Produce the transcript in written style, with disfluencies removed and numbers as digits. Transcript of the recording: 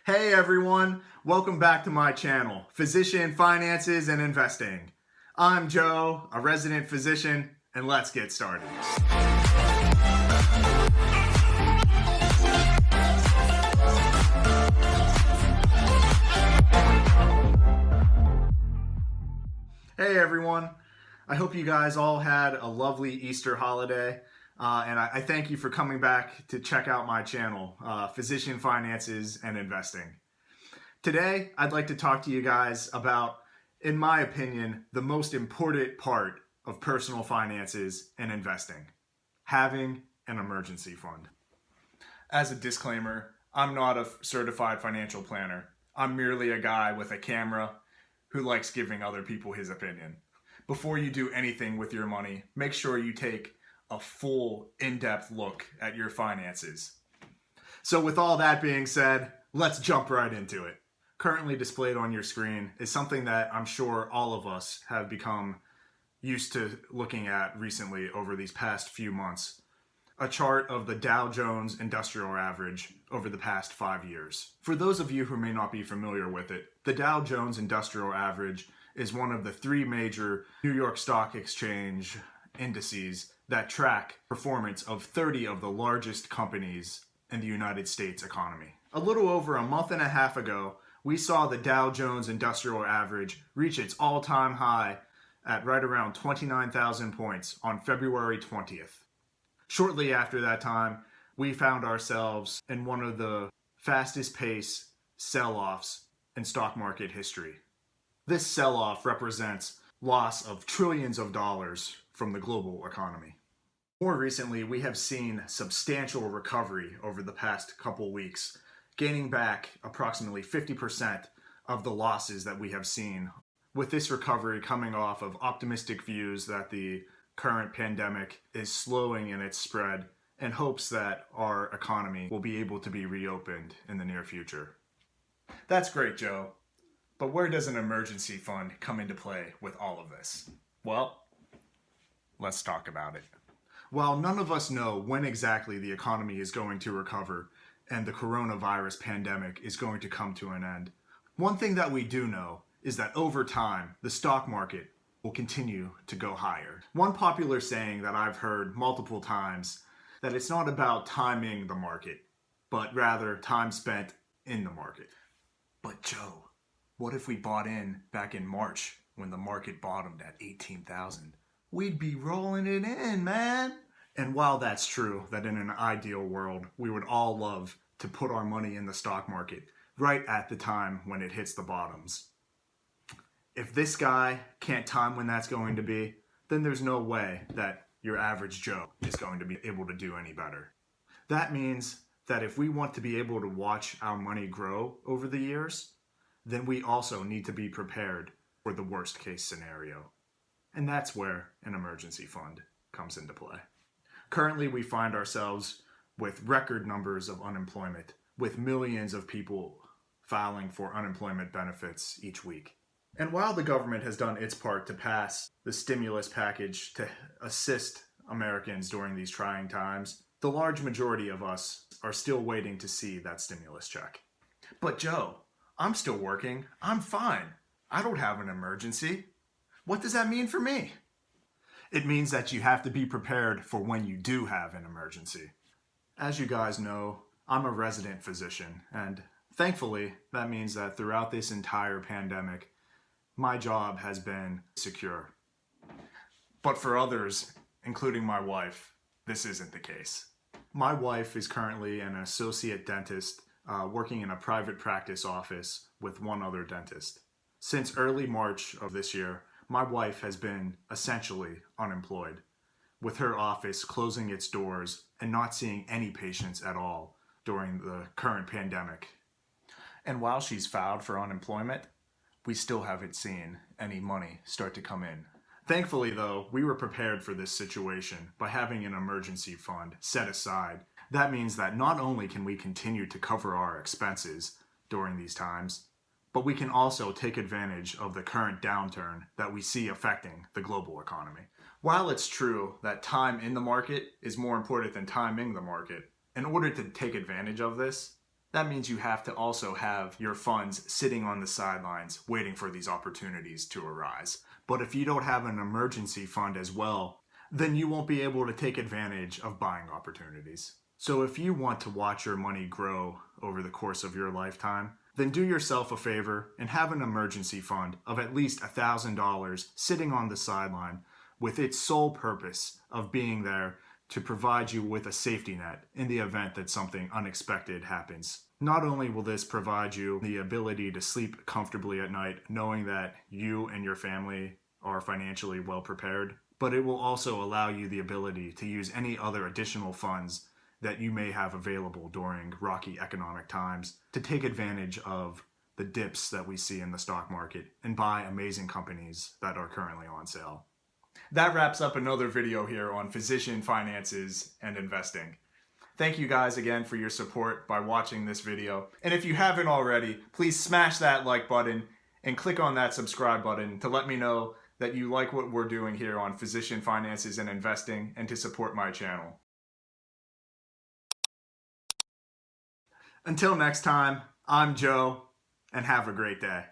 Hey everyone, welcome back to my channel, Physician Finances and Investing. I'm Joe, a resident physician, and let's get started. Hey everyone, I hope you guys all had a lovely Easter holiday. And I thank you for coming back to check out my channel, Physician Finances and Investing. Today, I'd like to talk to you guys about, in my opinion, the most important part of personal finances and investing, having an emergency fund. As a disclaimer, I'm not a certified financial planner. I'm merely a guy with a camera who likes giving other people his opinion. Before you do anything with your money, make sure you take a full, in-depth look at your finances. So with all that being said, let's jump right into it. Currently displayed on your screen is something that I'm sure all of us have become used to looking at recently over these past few months. A chart of the Dow Jones Industrial Average over the past 5 years. For those of you who may not be familiar with it, the Dow Jones Industrial Average is one of the 3 major New York Stock Exchange indices that track performance of 30 of the largest companies in the United States economy. A little over a month and a half ago, we saw the Dow Jones Industrial Average reach its all-time high at right around 29,000 points on February 20th. Shortly after that time, we found ourselves in one of the fastest pace sell-offs in stock market history. This sell-off represents loss of trillions of dollars from the global economy. More recently, we have seen substantial recovery over the past couple weeks, gaining back approximately 50% of the losses that we have seen, with this recovery coming off of optimistic views that the current pandemic is slowing in its spread and hopes that our economy will be able to be reopened in the near future. That's great, Joe. But where does an emergency fund come into play with all of this? Well, let's talk about it. While none of us know when exactly the economy is going to recover and the coronavirus pandemic is going to come to an end, one thing that we do know is that over time, the stock market will continue to go higher. One popular saying that I've heard multiple times, that it's not about timing the market, but rather time spent in the market. But Joe, what if we bought in back in March when the market bottomed at 18,000? We'd be rolling it in, man. And while that's true, that in an ideal world, we would all love to put our money in the stock market right at the time when it hits the bottoms. If this guy can't time when that's going to be, then there's no way that your average Joe is going to be able to do any better. That means that if we want to be able to watch our money grow over the years, then we also need to be prepared for the worst case scenario. And that's where an emergency fund comes into play. Currently, we find ourselves with record numbers of unemployment, with millions of people filing for unemployment benefits each week. And while the government has done its part to pass the stimulus package to assist Americans during these trying times, the large majority of us are still waiting to see that stimulus check. But Joe, I'm still working. I'm fine. I don't have an emergency. What does that mean for me? It means that you have to be prepared for when you do have an emergency. As you guys know, I'm a resident physician, and thankfully, that means that throughout this entire pandemic, my job has been secure. But for others, including my wife, this isn't the case. My wife is currently an associate dentist working in a private practice office with one other dentist. Since early March of this year, my wife has been essentially unemployed, with her office closing its doors and not seeing any patients at all during the current pandemic. And while she's filed for unemployment, we still haven't seen any money start to come in. Thankfully, though, we were prepared for this situation by having an emergency fund set aside. That means that not only can we continue to cover our expenses during these times, but we can also take advantage of the current downturn that we see affecting the global economy. While it's true that time in the market is more important than timing the market, in order to take advantage of this, That means you have to also have your funds sitting on the sidelines waiting for these opportunities to arise. But if you don't have an emergency fund as well, then you won't be able to take advantage of buying opportunities. So if you want to watch your money grow over the course of your lifetime, then do yourself a favor and have an emergency fund of at least $1,000 sitting on the sideline with its sole purpose of being there to provide you with a safety net in the event that something unexpected happens. Not only will this provide you the ability to sleep comfortably at night knowing that you and your family are financially well prepared, but it will also allow you the ability to use any other additional funds that you may have available during rocky economic times to take advantage of the dips that we see in the stock market and buy amazing companies that are currently on sale. That wraps up another video here on physician finances and investing. Thank you guys again for your support by watching this video. And if you haven't already, please smash that like button and click on that subscribe button to let me know that you like what we're doing here on physician finances and investing and to support my channel. Until next time, I'm Joe, and have a great day.